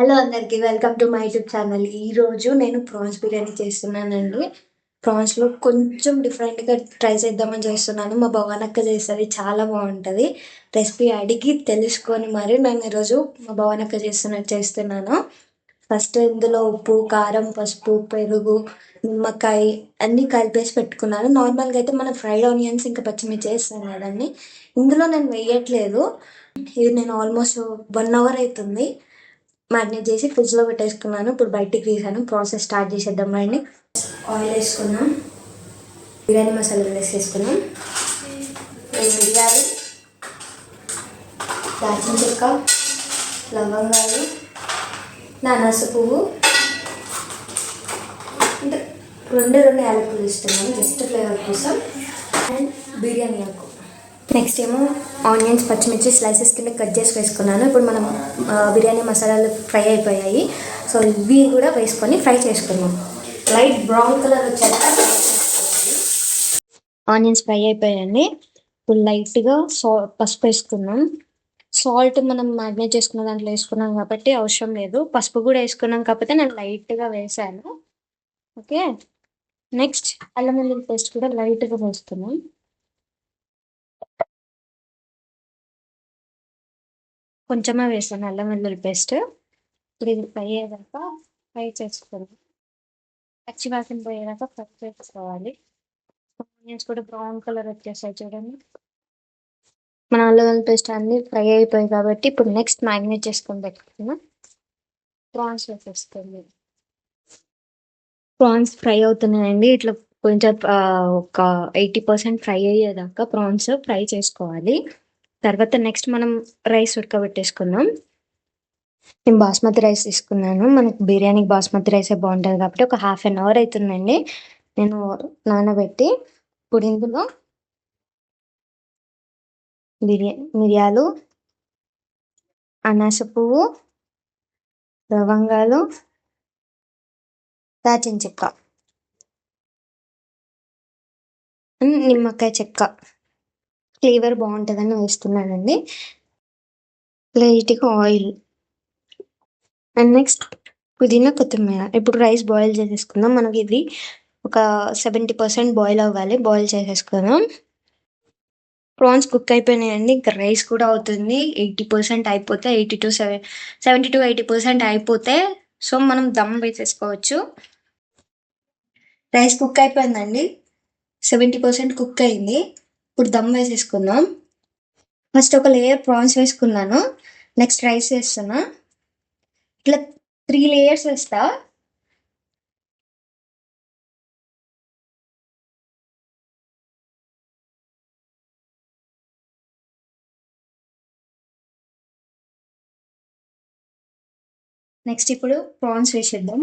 Hello అందరికి welcome to my YouTube channel. ఈరోజు నేను ప్రాన్స్ బిర్యానీ చేస్తున్నానండి. ప్రాన్స్లో కొంచెం డిఫరెంట్గా ట్రై చేద్దామని చేస్తున్నాను. మా భవనక్క చేస్తుంది, చాలా బాగుంటుంది. రెసిపీ అడిగి తెలుసుకొని మరి నేను ఈరోజు మా భవనక్క చేస్తున్నాను. ఫస్ట్ ఇందులో ఉప్పు, కారం, పసుపు, పెరుగు, నిమ్మకాయ అన్నీ కలిపేసి పెట్టుకున్నాను. నార్మల్గా అయితే మనం ఫ్రైడ్ ఆనియన్స్ ఇంకా పచ్చిమిర్చి వేస్తాను కదండి, ఇందులో నేను వేయట్లేదు. ఇది నేను ఆల్మోస్ట్ 1 అవర్ అవుతుంది మ్యారినేట్ చేసి ఫ్రిడ్జ్లో పెట్టేసుకున్నాను. ఇప్పుడు బయటికి తీసాను. ప్రాసెస్ స్టార్ట్ చేసేద్దాం రండి. ఆయిల్ వేసుకున్నాం, బిర్యానీ మసాలా వేసేసుకున్నాం, మిరియాలు, దాల్చిన చెక్క, లవంగాలు, అనాస పువ్వు, అంటే రెండు యాలకులు ఇస్తున్నాను జస్ట్ ఫ్లేవర్ కోసం, అండ్ బిర్యానీ ఆకు. నెక్స్ట్ ఏమో ఆనియన్స్, పచ్చిమిర్చి స్లైసెస్ కింద కట్ చేసి వేసుకున్నాను. ఇప్పుడు మనం బిర్యానీ మసాలాలు ఫ్రై అయిపోయాయి, సో ఇవి కూడా వేసుకొని ఫ్రై చేసుకున్నాం. లైట్ బ్రౌన్ కలర్ వచ్చాక ఆనియన్స్ ఫ్రై అయిపోయాయండి. ఇప్పుడు లైట్గా పసుపు వేసుకున్నాం. సాల్ట్ మనం మ్యారినేట్ చేసుకున్న దాంట్లో వేసుకున్నాం కాబట్టి అవసరం లేదు. పసుపు కూడా వేసుకున్నాం కాకపోతే నేను లైట్గా వేసాను. ఓకే, నెక్స్ట్ అల్లం వెల్లుల్లి పేస్ట్ కూడా లైట్గా వేస్తున్నాం. కొంచెమే వేసాను అల్లం వెల్లుల్లి పేస్ట్. ఇప్పుడు ఇది ఫ్రై అయ్యాక ఫ్రై చేసుకున్నాం. పచ్చివాసన పోయేదాకా ఫ్రై చేసుకోవాలి. ఆనియన్స్ కూడా బ్రౌన్ కలర్ వచ్చేసాయి చూడండి. మన అల్లం వెల్లుల్లి పేస్ట్ అన్నీ ఫ్రై అయిపోయాయి కాబట్టి ఇప్పుడు నెక్స్ట్ మ్యారినేట్ చేసుకొని పెట్టుకున్నాం. ప్రాన్స్ వేసేస్తుంది. ప్రాన్స్ ఫ్రై అవుతున్నాయండి. ఇట్లా కొంచెం ఒక 80% ఫ్రై అయ్యేదాకా ప్రాన్స్ ఫ్రై చేసుకోవాలి. తర్వాత నెక్స్ట్ మనం రైస్ ఉడకబెట్టేసుకుందాం. నేను బాస్మతి రైస్ తీసుకున్నాను. మనకు బిర్యానీకి బాస్మతి రైసే బాగుంటుంది కాబట్టి ఒక 1/2 అవర్ అవుతుందండి నేను నానబెట్టి. ఇప్పుడు ఇందులో మిరియాలు, అనాస పువ్వు, లవంగాలు, దాచిన చెక్క, నిమ్మకాయ చెక్క ఫ్లేవర్ బాగుంటుందని వేస్తున్నానండి. లైట్గా ఆయిల్ అండ్ నెక్స్ట్ పుదీనా, కొత్తిమీర. ఇప్పుడు రైస్ బాయిల్ చేసేసుకుందాం. మనకి ఇది ఒక 70% బాయిల్ అవ్వాలి. బాయిల్ చేసేసుకుందాం. ప్రాన్స్ కుక్ అయిపోయినాయండి. ఇంకా రైస్ కూడా అవుతుంది. 80% అయిపోతే 70 to 80% అయిపోతే సో మనం దమ్ వేసేసుకోవచ్చు. రైస్ కుక్ అయిపోయిందండి, 70% కుక్ అయింది. ఇప్పుడు దమ్ వేసేసుకుందాం. ఫస్ట్ ఒక లేయర్ ప్రాన్స్ వేసుకున్నాను, నెక్స్ట్ రైస్ వేస్తున్నా. ఇట్లా 3 లేయర్స్ వేస్తా. నెక్స్ట్ ఇప్పుడు ప్రాన్స్ వేసేద్దాం.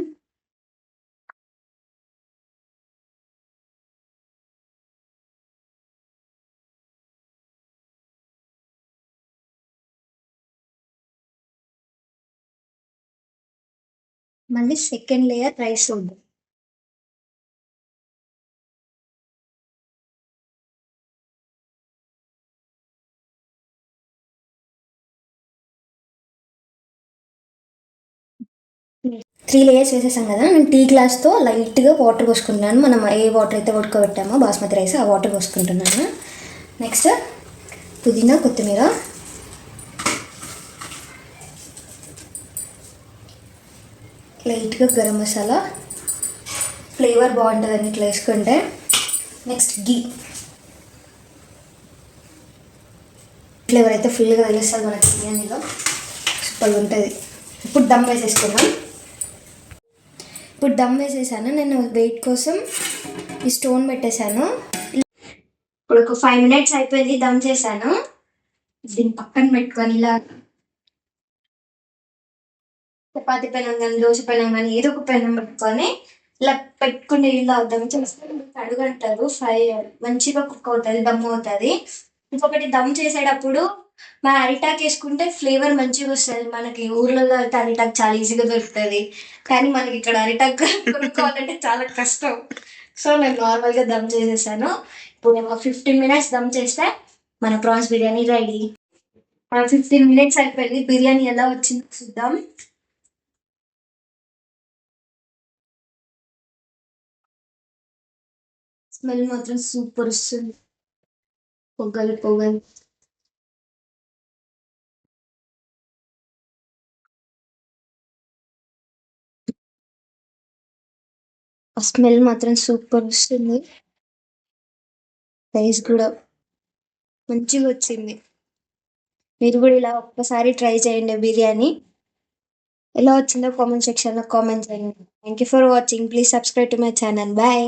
మళ్ళీ సెకండ్ లేయర్ రైస్ ఉంది. త్రీ లేయర్స్ వేసేసాం కదా. నేను టీ గ్లాస్తో లైట్గా వాటర్ పోసుకుంటున్నాను. మనం ఏ వాటర్ అయితే ఉడకబెట్టామో బాస్మతి రైస్, ఆ వాటర్ పోసుకుంటున్నాను. నెక్స్ట్ పుదీనా, కొత్తిమీర, లైట్గా గరం మసాలా, ఫ్లేవర్ బాగుంటుందని ఇట్లా వేసుకుంటే. నెక్స్ట్ గీ ఫ్లేవర్ అయితే ఫుల్గా తెలుస్తుంది మనకి బిర్యానీలో, సూపర్గా ఉంటుంది. ఇప్పుడు దమ్ వేసేసుకున్నాం. ఇప్పుడు దమ్ వేసేసాను. నేను వెయిట్ కోసం ఈ స్టోన్ పెట్టేశాను. ఇప్పుడు ఒక 5 minutes అయిపోయింది, దమ్ చేశాను. దీన్ని పక్కన పెట్టుకొని ఇలా చపాతి పెనం కానీ, దోశ పెనం కానీ ఏదో ఒక పెనం పెట్టుకొని ఇలా పెట్టుకుని ఇలా దమ్ చేస్తే అడుగంటారు, ఫ్రై మంచిగా కుక్ అవుతుంది, దమ్ అవుతుంది. ఇంకొకటి దమ్ చేసేటప్పుడు మన అరిటాక్ వేసుకుంటే ఫ్లేవర్ మంచిగా వస్తుంది. మనకి ఊర్లలో అయితే అరిటాక్ చాలా ఈజీగా దొరుకుతుంది, కానీ మనకి ఇక్కడ అరిటాక్ కొనుక్కోవాలంటే చాలా కష్టం. సో నేను నార్మల్గా దమ్ చేసేసాను. ఇప్పుడు నేను 15 minutes దమ్ చేస్తే మన ప్రాన్స్ బిర్యానీ రెడీ. 15 minutes అయిపోయింది. బిర్యానీ ఎలా వచ్చిందో చూద్దాం. స్మెల్ మాత్రం సూపర్ వస్తుంది. పొగలు పొగలు. ఆ స్మెల్ మాత్రం సూపర్ వస్తుంది. రైస్ కూడా మంచిగా వచ్చింది. మీరు కూడా ఇలా ఒక్కసారి ట్రై చేయండి బిర్యానీ. ఎలా వచ్చిందో కామెంట్ సెక్షన్లో కామెంట్ చేయండి. Thank you for watching. Please subscribe to my channel. Bye.